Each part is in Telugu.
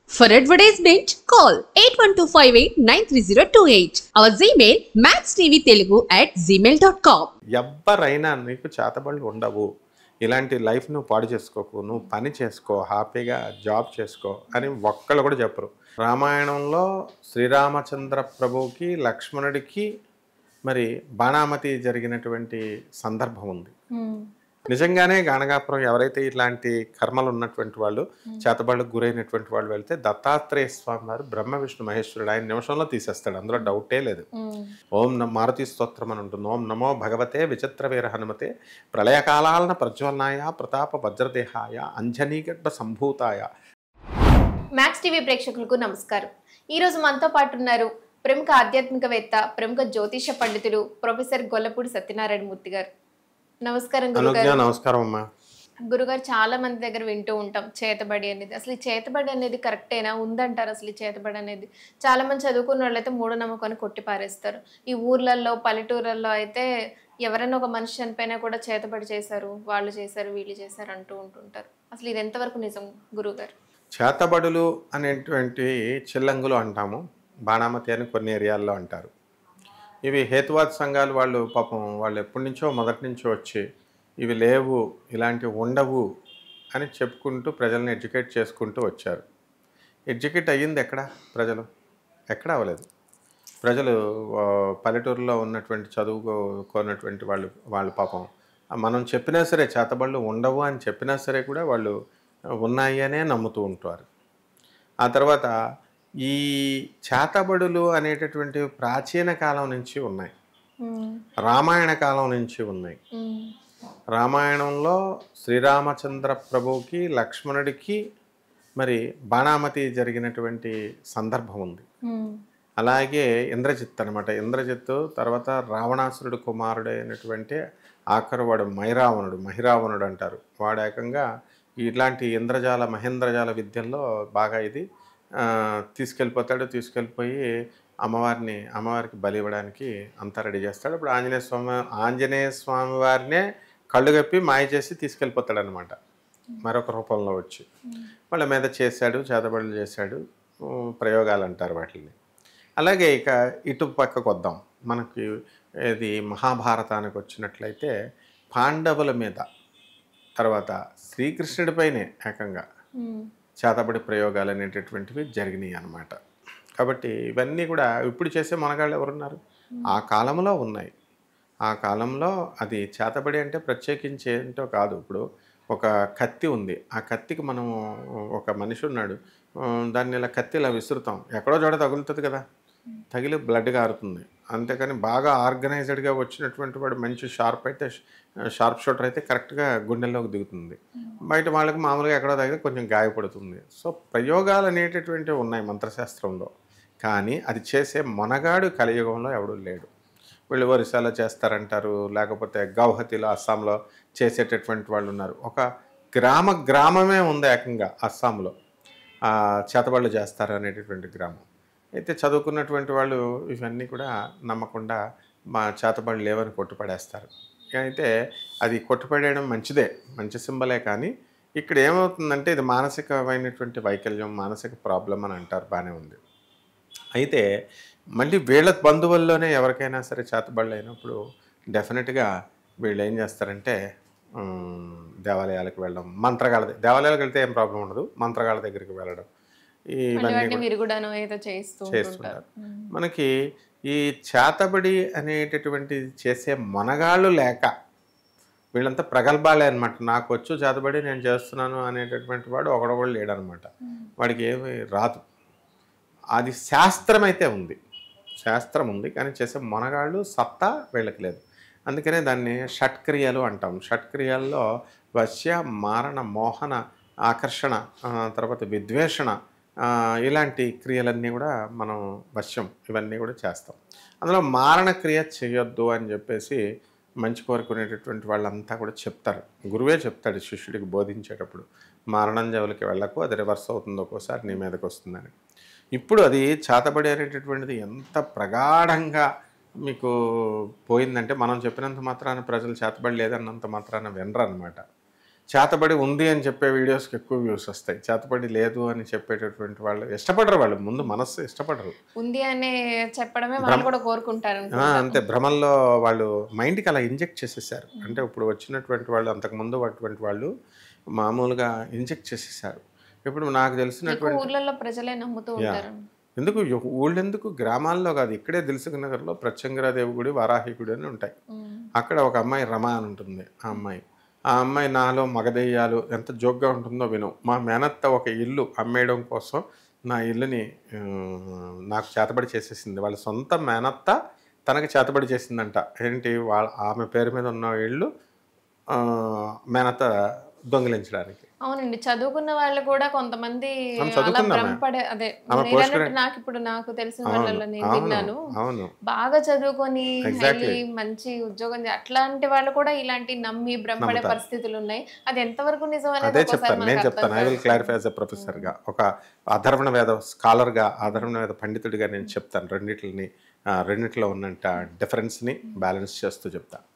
For advertisement, call 8125893028. Our Gmail maxtvtelugu@gmail.com. ఎవ్వరైనా నీకు చేతబడులు ఉండవు, ఇలాంటి లైఫ్ నువ్వు పాడు చేసుకోకు, నువ్వు పని చేసుకో, హ్యాపీగా జాబ్ చేసుకో అని ఒక్కళ్ళు కూడా చెప్పరు. రామాయణంలో శ్రీరామచంద్ర ప్రభువుకి లక్ష్మణుడికి మరి బాణామతి జరిగినటువంటి సందర్భం ఉంది. నిజంగానే గాణగాపురం ఎవరైతే ఇట్లాంటి కర్మలు ఉన్నటువంటి వాళ్ళు, చేతబడులకు గురైనటువంటి వాళ్ళు వెళ్తే దత్తాత్రేయ స్వామి వారు బ్రహ్మ విష్ణు మహేశ్వరుడు ఆయన నిమిషంలో తీసేస్తాడు, అందులో డౌటే లేదు. ఓం మారుతి స్తోత్రం అని ఉంటుంది. ఓం నమో భగవతే విచిత్ర వీర హనుమతే ప్రళయకాలాలన ప్రజ్వలనాయ ప్రతాప వజ్రదేహాయ అంజనీగర్భ సంభూతాయ. మ్యాక్స్ టీవీ ప్రేక్షకులకు నమస్కారం. ఈరోజు మనతో పాటు ఉన్నారు ప్రముఖ ఆధ్యాత్మికవేత్త, ప్రముఖ జ్యోతిష పండితులు ప్రొఫెసర్ గొల్లపూడి సత్యనారాయణ మూర్తి గారు. నమస్కారం గురుగారు. నమస్కారం అమ్మా. గురుగారు, చాలా మంది దగ్గర వింటూ ఉంటాం చేతబడి అనేది. అసలు ఈ చేతబడి అనేది కరెక్టేనా, ఉందంటారు అసలు ఈ చేతబడి అనేది? చాలా మంది చదువుకున్న వాళ్ళు అయితే మూఢనమ్మకాన్ని కొట్టి పారేస్తారు. ఈ ఊర్లలో పల్లెటూర్లలో అయితే ఎవరైనా ఒక మనిషి చనిపోయినా కూడా చేతబడి చేశారు, వాళ్ళు చేశారు, వీళ్ళు చేశారు అంటూ ఉంటుంటారు. అసలు ఇది ఎంతవరకు నిజం గురుగారు? చేతబడులు అనేటువంటి చిల్లంగులు అంటాము, బాణామతి అని కొన్ని ఏరియాల్లో అంటారు. ఇవి హేతువాద సంఘాలు వాళ్ళు పాపం వాళ్ళు ఎప్పటి నుంచో మొదటి నుంచో వచ్చి ఇవి లేవు, ఇలాంటివి ఉండవు అని చెప్పుకుంటూ ప్రజల్ని ఎడ్యుకేట్ చేసుకుంటూ వచ్చారు. ఎడ్యుకేట్ అయ్యింది ఎక్కడ? ప్రజలు ఎక్కడ అవ్వలేదు. ప్రజలు పల్లెటూరులో ఉన్నటువంటి చదువుకోనటువంటి వాళ్ళు పాపం మనం చెప్పినా సరే చేతబడులు ఉండవు అని చెప్పినా సరే కూడా వాళ్ళు ఉన్నాయి అనే నమ్ముతూ ఉంటారు. ఆ తర్వాత ఈ చేతబడులు అనేటటువంటి ప్రాచీన కాలం నుంచి ఉన్నాయి, రామాయణ కాలం నుంచి ఉన్నాయి. రామాయణంలో శ్రీరామచంద్ర ప్రభువుకి లక్ష్మణుడికి మరి బాణామతి జరిగినటువంటి సందర్భం ఉంది. అలాగే ఇంద్రజిత్ అనమాట. ఇంద్రజిత్తు తర్వాత రావణాసురుడు కుమారుడు అయినటువంటి ఆఖరువాడు మహిరావణుడు అంటారు. వాడు ఏకంగా ఇట్లాంటి ఇంద్రజాల మహేంద్రజాల విద్యల్లో బాగా ఇది తీసుకెళ్ళిపోయి అమ్మవారికి బలి ఇవ్వడానికి అంతా రెడీ చేస్తాడు. ఇప్పుడు ఆంజనేయ స్వామి వారినే కళ్ళు కప్పి మాయ చేసి తీసుకెళ్ళిపోతాడు అనమాట, మరొక రూపంలో వచ్చి. వాళ్ళ మీద చేతబడులు చేశాడు, ప్రయోగాలు అంటారు వాటిని. అలాగే ఇక ఇటు పక్కకు వద్దాం. మనకి ఇది మహాభారతానికి వచ్చినట్లయితే పాండవుల మీద తర్వాత శ్రీకృష్ణుడిపైనే ఏకంగా చేతబడి ప్రయోగాలు అనేటటువంటివి జరిగినాయి అన్నమాట. కాబట్టి ఇవన్నీ కూడా ఇప్పుడు చేసే మనగాళ్ళు ఎవరున్నారు? ఆ కాలంలో ఉన్నాయి. ఆ కాలంలో అది చేతబడి అంటే ప్రత్యేకించి ఏంటో కాదు. ఇప్పుడు ఒక కత్తి ఉంది, ఆ కత్తికి మనము ఒక మనిషి ఉన్నాడు, దాన్ని ఇలా కత్తి ఇలా విసురుతాం, ఎక్కడో చోట తగులుతుంది కదా, తగిలి బ్లడ్ కారుతుంది. అంతేకాని బాగా ఆర్గనైజ్డ్గా వచ్చినటువంటి వాడు మంచి షార్ప్ షూటర్ అయితే కరెక్ట్గా గుండెల్లోకి దిగుతుంది. బయట వాళ్ళకి మామూలుగా ఎక్కడో తగిలి కొంచెం గాయపడుతుంది. సో ప్రయోగాలు అనేటటువంటివి ఉన్నాయి మంత్రశాస్త్రంలో, కానీ అది చేసే మొనగాడు కలియుగంలో ఎవడూ లేడు. వీళ్ళు ఒరిస్సాలో చేస్తారంటారు, లేకపోతే గౌహతిలో అస్సాంలో చేసేటటువంటి వాళ్ళు ఉన్నారు. ఒక గ్రామమే ఉంది ఏకంగా అస్సాంలో చేతబడులు చేస్తారు అనేటటువంటి గ్రామం. అయితే చదువుకున్నటువంటి వాళ్ళు ఇవన్నీ కూడా నమ్మకుండా మా చేతబడులు లేవని కొట్టుపడేస్తారు. అయితే అది కొట్టుపడేయడం మంచిదే, మంచి సింబలే. కానీ ఇక్కడ ఏమవుతుందంటే ఇది మానసికమైనటువంటి వైకల్యం, మానసిక ప్రాబ్లం అని అంటారు, బాగానే ఉంది. అయితే మళ్ళీ వీళ్ళ బంధువుల్లోనే ఎవరికైనా సరే చేతబడులు అయినప్పుడు డెఫినెట్గా వీళ్ళు ఏం చేస్తారంటే దేవాలయాలకు వెళ్ళడం, దేవాలయాలకు వెళ్తే ఏం ప్రాబ్లం ఉండదు, మంత్రగాళ్ళ దగ్గరికి వెళ్ళడం, ఇవన్నీ చేస్తుంటారు. మనకి ఈ చేతబడి అనేటటువంటి చేసే మొనగాళ్ళు లేక వీళ్ళంతా ప్రగల్భాలే అనమాట. నాకు వచ్చు చేతబడి నేను చేస్తున్నాను అనేటటువంటి వాడు ఒకడొకడు లేడనమాట. వాడికి ఏమి రాదు. అది శాస్త్రం అయితే ఉంది, శాస్త్రం ఉంది, కానీ చేసే మొనగాళ్ళు సత్తా వీళ్ళకి లేదు. అందుకనే దాన్ని షట్క్రియలు అంటాం. షట్క్రియల్లో వశ్య, మారణ, మోహన, ఆకర్షణ, తర్వాత విద్వేషణ, ఇలాంటి క్రియలన్నీ కూడా మనం వశ్యం ఇవన్నీ కూడా చేస్తాం. అందులో మారణ క్రియ చేయొద్దు అని చెప్పేసి మంచి కోరుకునేటటువంటి వాళ్ళంతా కూడా చెప్తారు. గురువే చెప్తాడు శిష్యుడికి బోధించేటప్పుడు, మారణం జవులకి వెళ్ళకు, అది రివర్స్ అవుతుంది, ఒక్కోసారి నీ మీదకి వస్తుందని. ఇప్పుడు అది చేతబడి అనేటటువంటిది ఎంత ప్రగాఢంగా మీకు పోయిందంటే మనం చెప్పినంత మాత్రాన ప్రజలు చేతబడి లేదన్నంత మాత్రాన వినరు అనమాట. చేతబడి ఉంది అని చెప్పే వీడియోస్కి ఎక్కువ వ్యూస్ వస్తాయి. చేతబడి లేదు అని చెప్పేటటువంటి వాళ్ళు ఇష్టపడరు, వాళ్ళు ముందు మనస్సు ఇష్టపడరు. ఉంది అని చెప్పడమే వాళ్ళు కూడా కోరుకుంటారు. అంతే, భ్రమల్లో వాళ్ళు మైండ్కి అలా ఇంజెక్ట్ చేసేసారు. అంటే ఇప్పుడు వచ్చినటువంటి వాళ్ళు, అంతకుముందు అటువంటి వాళ్ళు మామూలుగా ఇంజెక్ట్ చేసేసారు. ఇప్పుడు నాకు తెలిసినటువంటి ఊర్లలో ప్రజలే నమ్ముతూ ఉంటారు. ఎందుకు ఊళ్ళెందుకు, గ్రామాల్లో కాదు, ఇక్కడే దిల్సుఖ్ నగర్లో ప్రత్యంగరాదేవి గుడి, వారాహి గుడి అని ఉంటాయి. అక్కడ ఒక అమ్మాయి రమ అని ఉంటుంది. ఆ అమ్మాయి నాలో మగదెయ్యాలు ఎంత జోక్గా ఉంటుందో విను. మా మేనత్త ఒక ఇల్లు అమ్మేయడం కోసం నా ఇల్లుని నాకు చేతబడి చేసేసింది. వాళ్ళ సొంత మేనత్త తనకి చేతబడి చేసిందంట. ఏంటి, ఆమె పేరు మీద ఉన్న ఇల్లు మేనత్త దొంగిలించడానికి. అవునండి, చదువుకున్న వాళ్ళు కూడా కొంతమంది నాకు తెలిసిన వాళ్ళలో నేను విన్నాను. బాగా చదువుకొని మంచి ఉద్యోగం అట్లాంటి వాళ్ళు కూడా ఇలాంటి నమ్మి భ్రమపడే పరిస్థితులు ఉన్నాయి. అది ఎంతవరకు నిజం అదే చెప్తాను, నేను చెప్తాను. I will clarify as a professor గా, ఒక అధర్వణ వేద స్కాలర్ గా, అధర్వణ వేద పండితుడిగా నేను చెప్తాను. రెండిట్లో ఉన్నంట డిఫరెన్స్ని బ్యాలెన్స్ చేస్తూ చెప్తాను.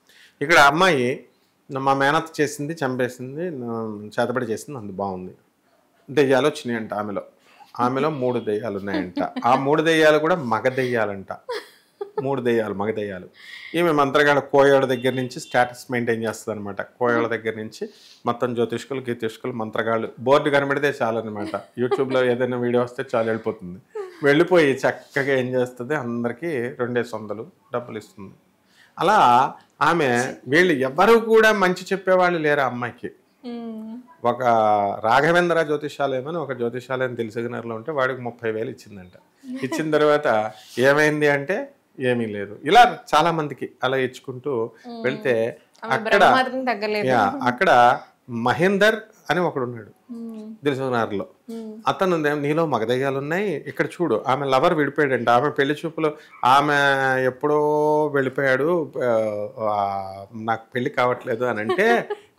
ఇక్కడ అమ్మాయి మా మేనత్త చేసింది, చంపేసింది, చేతబడి చేసింది, అందు బాగుంది. దెయ్యాలు వచ్చినాయంట ఆమెలో 3 దెయ్యాలు ఉన్నాయంట. ఆ 3 దెయ్యాలు కూడా మగ దెయ్యాలంట. 3 దెయ్యాలు మగ దెయ్యాలు. ఈమె మంత్రగాళ్ళ కోయోళ్ళ దగ్గర నుంచి స్టేటస్ మెయింటైన్ చేస్తుంది అనమాట. కోయోళ్ళ దగ్గర నుంచి మొత్తం జ్యోతిష్కులు, గీతిష్కులు, మంత్రగాళ్ళు, బోర్డు కనబడితే చాలు అనమాట. యూట్యూబ్లో ఏదైనా వీడియో వస్తే చాలు, వెళ్ళిపోయి చక్కగా ఏం చేస్తుంది, అందరికీ 200 డబ్బులు ఇస్తుంది. అలా ఆమె, వీళ్ళు ఎవరు కూడా మంచి చెప్పేవాళ్ళు లేరు ఆ అమ్మాయికి. ఒక రాఘవేంద్ర జ్యోతిషాలయం అని ఒక జ్యోతిషాలయం దిల్సుఖ్నగర్లో ఉంటే వాడికి 30,000 ఇచ్చిందంట. ఇచ్చిన తర్వాత ఏమైంది అంటే ఏమీ లేదు. ఇలా చాలా మందికి అలా ఇచ్చుకుంటూ వెళ్తే అక్కడ మహేందర్ అని ఒకడు ఉన్నాడు దిల్సుఖ్నగర్లో. అతను, నీలో మగదయ్యాలు ఉన్నాయి, ఇక్కడ చూడు, ఆమె లవర్ విడిపోయాడంట. ఆమె పెళ్లి చూపులు, ఆమె ఎప్పుడో వెళ్ళిపోయాడు, నాకు పెళ్లి కావట్లేదు అని అంటే,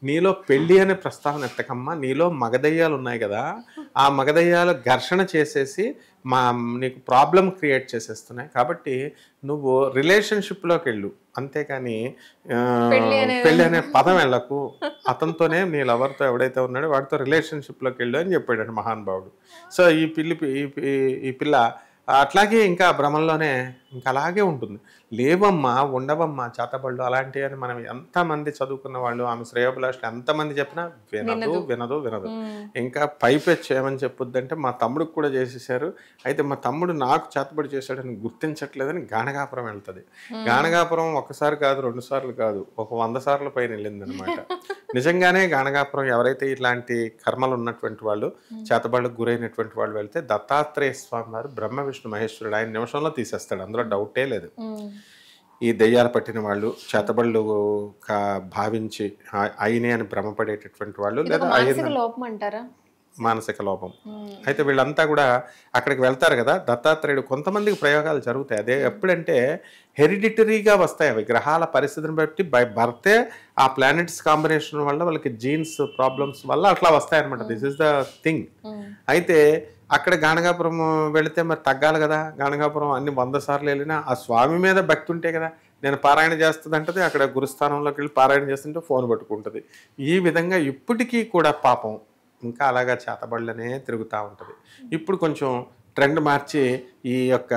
నీలో పెళ్ళి అనే ప్రస్తావన ఎత్తకమ్మా, నీలో మగదయ్యాలు ఉన్నాయి కదా, ఆ మగదయ్యాలు ఘర్షణ చేసేసి నీకు ప్రాబ్లం క్రియేట్ చేసేస్తున్నాయి. కాబట్టి నువ్వు రిలేషన్షిప్లోకి వెళ్ళు, అంతేకాని పెళ్ళి అనే పదం వెళ్ళకు. అతనితోనే నీ లవర్తో ఎవడైతే ఉన్నాడో వాడితో రిలేషన్షిప్లోకి వెళ్ళు అని చెప్పాడు మహానుభావుడు. సో ఈ పిల్ల అట్లాగే ఇంకా భ్రమంలోనే ఇంకా అలాగే ఉంటుంది. లేవమ్మా, ఉండవమ్మా చేతబళ్ళు అలాంటివి అని మనం ఎంతమంది చదువుకున్న వాళ్ళు, ఆమె శ్రేయోభిలాషులు ఎంతమంది చెప్పినా వినదు. ఇంకా పైపెచ్చి ఏమని చెప్పుద్దంటే, మా తమ్ముడికి కూడా చేసేసారు, అయితే మా తమ్ముడు నాకు చేతబడి చేశాడని గుర్తించట్లేదని గానగాపురం వెళ్తుంది. గానగాపురం ఒకసారి కాదు, 2 సార్లు కాదు, ఒక 100 సార్లు పైన వెళ్ళింది అనమాట. నిజంగానే గానగాపురం ఎవరైతే ఇట్లాంటి కర్మలు ఉన్నటువంటి వాళ్ళు, చేతబళ్ళకు గురైనటువంటి వాళ్ళు వెళ్తే, దత్తాత్రేయ స్వామి వారు బ్రహ్మ విష్ణు మహేశ్వరుడు ఆయన నిమిషంలో తీసేస్తాడు, అందులో డౌటే లేదు. ఈ దెయ్యాలు పట్టిన వాళ్ళు, చేతబళ్ళు భావించి అయినే అని భ్రమపడేటటువంటి వాళ్ళు, లేదా మానసిక లోపం. అయితే వీళ్ళంతా కూడా అక్కడికి వెళ్తారు కదా, దత్తాత్రేయుడు కొంతమందికి ప్రయోగాలు జరుగుతాయి. అదే ఎప్పుడంటే హెరిడిటరీగా వస్తాయి అవి, గ్రహాల పరిస్థితిని బట్టి బై బర్తే ఆ ప్లానెట్స్ కాంబినేషన్ వల్ల వాళ్ళకి జీన్స్ ప్రాబ్లమ్స్ వల్ల అట్లా వస్తాయన్నమాట. This is the thing. అయితే అక్కడ గానగాపురం వెళితే మరి తగ్గాలి కదా, గానగాపురం అన్ని 100 సార్లు వెళ్ళినా ఆ స్వామి మీద భక్తి ఉంటే కదా. నేను పారాయణ చేస్తుంది అంటది, అక్కడ గురుస్థానంలోకి వెళ్ళి పారాయణ చేస్తుంటే ఫోన్ పట్టుకుంటుంది. ఈ విధంగా ఇప్పటికీ కూడా పాపం ఇంకా అలాగా చేతబళ్ళనే తిరుగుతూ ఉంటుంది. ఇప్పుడు కొంచెం ట్రెండ్ మార్చి ఈ యొక్క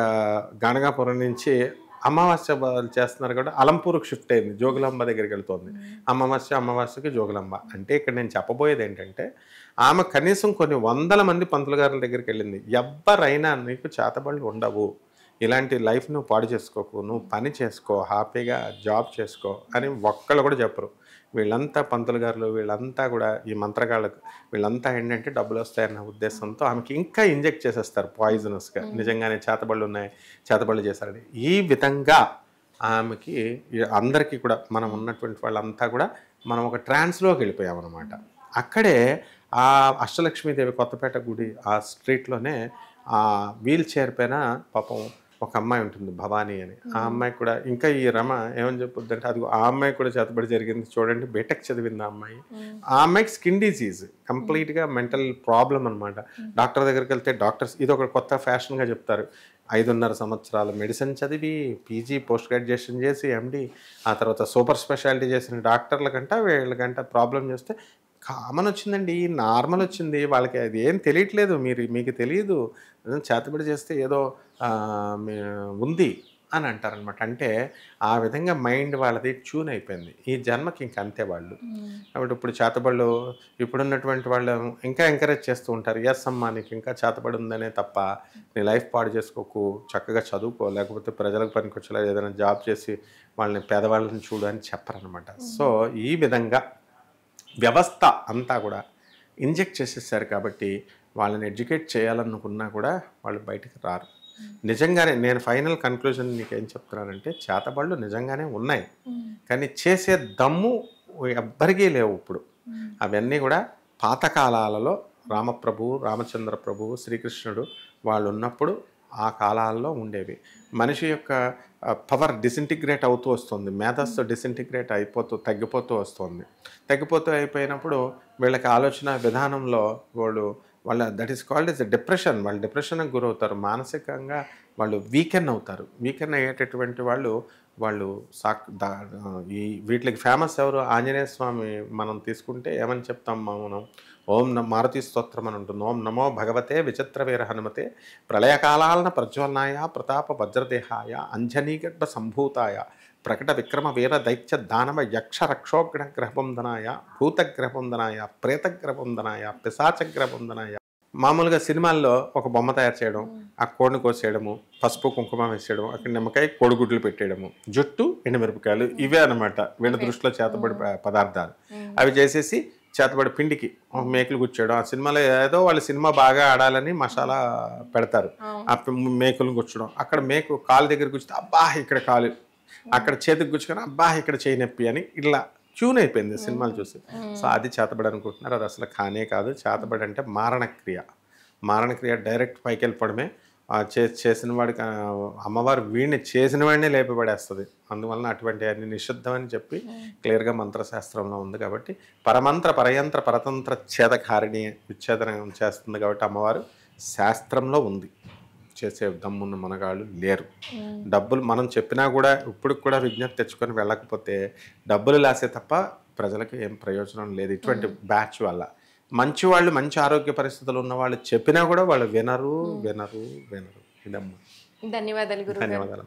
గానగాపురం నుంచి అమావాస్య చేస్తున్నారు కాబట్టి అలంపూర్కి షిఫ్ట్ అయింది, జోగులాంబ దగ్గరికి వెళ్తుంది. అమావాస్యకి జోగులాంబ. అంటే ఇక్కడ నేను చెప్పబోయేది ఏంటంటే, ఆమె కనీసం కొన్ని 100 మంది పంతులు గారుల దగ్గరికి వెళ్ళింది. ఎవరైనా నీకు చేతబళ్ళు ఉండవు, ఇలాంటి లైఫ్ నువ్వు పాడు చేసుకోకు, నువ్వు పని చేసుకో, హ్యాపీగా జాబ్ చేసుకో అని ఒక్కళ్ళు కూడా చెప్పరు. వీళ్ళంతా పంతులు గారులు, వీళ్ళంతా కూడా ఈ మంత్రగాళ్ళకు, వీళ్ళంతా ఏంటంటే డబ్బులు వస్తాయన్న ఉద్దేశంతో ఆమెకి ఇంకా ఇంజెక్ట్ చేసేస్తారు పాయిజనస్గా. నిజంగానే చేతబళ్ళు ఉన్నాయి, చేతబళ్ళు చేశారని. ఈ విధంగా ఆమెకి అందరికీ కూడా, మనం ఉన్నటువంటి వాళ్ళంతా కూడా మనం ఒక ట్రాన్స్లోకి వెళ్ళిపోయామన్నమాట. అక్కడే ఆ అష్టలక్ష్మీదేవి కొత్తపేట గుడి ఆ స్ట్రీట్లోనే ఆ వీల్ చైర్ పైన పాపం ఒక అమ్మాయి ఉంటుంది, భవానీ అని. ఆ అమ్మాయి కూడా ఇంకా ఈ రమ ఏమని చెప్పుద్ది అంటే, అది ఆ అమ్మాయి కూడా చేతబడి జరిగింది చూడండి. బీటెక్ చదివింది ఆ అమ్మాయి. ఆ అమ్మాయికి స్కిన్ డిసీజ్, కంప్లీట్గా మెంటల్ ప్రాబ్లం అనమాట. డాక్టర్ దగ్గరికి వెళ్తే డాక్టర్స్ ఇది ఒక కొత్త ఫ్యాషన్గా చెప్తారు. 5.5 సంవత్సరాలు మెడిసిన్ చదివి, పీజీ పోస్ట్ గ్రాడ్యుయేషన్ చేసి, ఎండి, ఆ తర్వాత సూపర్ స్పెషాలిటీ చేసిన డాక్టర్ల కంటే వీళ్ళకంటే ప్రాబ్లం చేస్తే కామన్ వచ్చిందండి, నార్మల్ వచ్చింది. వాళ్ళకి అది ఏం తెలియట్లేదు. మీకు తెలియదు. చేతబడి చేస్తే ఏదో ఉంది అని అంటారనమాట. అంటే ఆ విధంగా మైండ్ వాళ్ళది ట్యూన్ అయిపోయింది. ఈ జన్మకి ఇంక అంతే వాళ్ళు. కాబట్టి ఇప్పుడు చేతబడులు ఇప్పుడున్నటువంటి వాళ్ళు ఇంకా ఎంకరేజ్ చేస్తూ ఉంటారు. ఎస్ అమ్మా, నీకు ఇంకా చేతబడి ఉందనే తప్ప నీ లైఫ్ పాడు చేసుకోకు, చక్కగా చదువుకో, లేకపోతే ప్రజలకు పనికొచ్చేలా ఏదైనా జాబ్ చేసి వాళ్ళని పేదవాళ్ళని చూడు అని చెప్పరనమాట. సో ఈ విధంగా వ్యవస్థ అంతా కూడా ఇంజెక్ట్ చేసేసారు. కాబట్టి వాళ్ళని ఎడ్యుకేట్ చేయాలనుకున్నా కూడా వాళ్ళు బయటికి రారు. నిజంగానే నేను ఫైనల్ కన్క్లూజన్ మీకు ఏం చెప్తున్నానంటే, చేతబడులు నిజంగానే ఉన్నాయి, కానీ చేసే దమ్ము ఎవ్వరికీ లేవు ఇప్పుడు. అవన్నీ కూడా పాతకాలాలలో రామప్రభువు, రామచంద్ర ప్రభువు, శ్రీకృష్ణుడు వాళ్ళు ఉన్నప్పుడు ఆ కాలాల్లో ఉండేవి. మనిషి యొక్క పవర్ డిసింటిగ్రేట్ అవుతూ వస్తుంది, మేధస్సు డిసింటిగ్రేట్ తగ్గిపోతూ వస్తుంది. తగ్గిపోతూ అయిపోయినప్పుడు వీళ్ళకి ఆలోచన విధానంలో వాళ్ళ that is called is depression. వాళ్ళు డిప్రెషన్కి గురవుతారు, మానసికంగా వాళ్ళు వీకెన్ అవుతారు. వీకెన్ అయ్యేటటువంటి వాళ్ళు వీటికి ఫేమస్ ఎవరు? ఆంజనేయ స్వామి మనం తీసుకుంటే ఏమని చెప్తాం మనం? ఓం మారుతి స్తోత్రం అని ఉంటుంది. ఓం నమో భగవతే విచిత్ర వీర హనుమతే ప్రళయకాలాలన ప్రజ్వలనాయ ప్రతాప వజ్రదేహాయ అంజనీగర్భ సంభూతాయ ప్రకట విక్రమ వీర దైత్య దానవ యక్ష రక్షోగ్ర గ్రహబంధనాయ భూతగ్రహబంధనాయ ప్రేతగ్రహబంధనాయ పిశాచగ్రహబంధనాయ. మామూలుగా సినిమాల్లో ఒక బొమ్మ తయారు చేయడం, ఆ కోడిని కోసేయడము, పసుపు కుంకుమ వేసేయడం, అక్కడ నిమ్మకాయ కోడిగుడ్లు పెట్టేయడము, జుట్టు ఎండుమిరపకాయలు, ఇవే అనమాట వీళ్ళ దృష్టిలో చేతబడి పదార్థాలు. అవి చేసేసి చేతబడి పిండికి మేకులు గుచ్చేయడం. ఆ సినిమాలో ఏదో వాళ్ళు సినిమా బాగా ఆడాలని మసాలా పెడతారు, ఆ మేకులు గుచ్చడం. అక్కడ మేకు కాలు దగ్గర గుచ్చితే అబ్బా ఇక్కడ కాలు, అక్కడ చేతికి గుచ్చుకొని అబ్బా ఇక్కడ చేయి నొప్పి అని ఇట్లా ట్యూన్ అయిపోయింది సినిమాలు చూసి. సో అది చేతబడి అనుకుంటున్నారు. అది అసలు కానే కాదు. చేతబడి అంటే మారణక్రియ డైరెక్ట్ పైకి వెళ్ళిపోవడమే. చేసిన వాడికి అమ్మవారు వీడిని చేసిన వాడినే లేపబడేస్తుంది. అందువలన అటువంటి అన్ని నిషిద్ధం అని చెప్పి క్లియర్గా మంత్రశాస్త్రంలో ఉంది. కాబట్టి పరమంత్ర పరయంత్ర పరతంత్ర ఛేదకారిణి విచ్ఛేదనం చేస్తుంది. కాబట్టి అమ్మవారు శాస్త్రంలో ఉంది. చేసే దమ్మున్న మనగాళ్ళు లేరు. డబ్బులు మనం చెప్పినా కూడా ఇప్పుడు కూడా విజ్ఞప్తి తెచ్చుకొని వెళ్ళకపోతే డబ్బులు లాసే తప్ప ప్రజలకు ఏం ప్రయోజనం లేదు ఇటువంటి బ్యాచ్ వల్ల. మంచి వాళ్ళు, మంచి ఆరోగ్య పరిస్థితులు ఉన్న వాళ్ళు చెప్పినా కూడా వాళ్ళు వినరు. ఇదమ్మా. ధన్యవాదాలు. ధన్యవాదాలు.